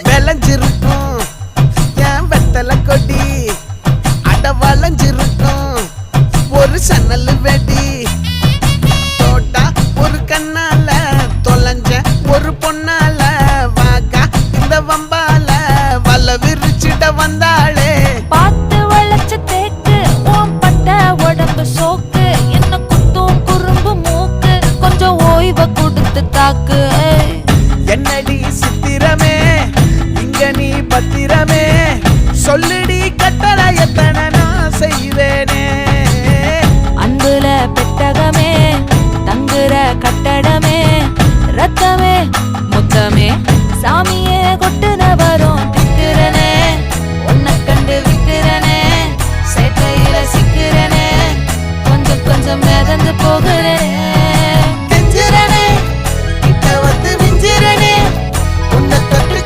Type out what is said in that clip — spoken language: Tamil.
விளைஞ்சிருக்கும் என் வெத்தலை கொடி அட வளைஞ்சிருக்கும் ஒரு சன்னல் வெடி தோட்டா ஒரு கண்ணால தொலைஞ்ச ஒரு பொண்ணால வாக்கா இந்த வம்பால வல விரிச்சிட வந்தாளே பார்த்து வளைச்ச தேக்கு ஓம் பட்ட உடம்பு சோக்கு என்ன குத்தும் குறும்பு மூக்கு கொஞ்சம் ஓய்வை கொடுத்து தாக்கு என்னடி சித்திரமே இங்க நீ பத்திரமே சொல்லுடி கட்டளை எத்தனை நான் செய்வேனே அன்புல பெட்டகமே தங்குற கட்டடமே ரத்தமே முத்தமே சாமியே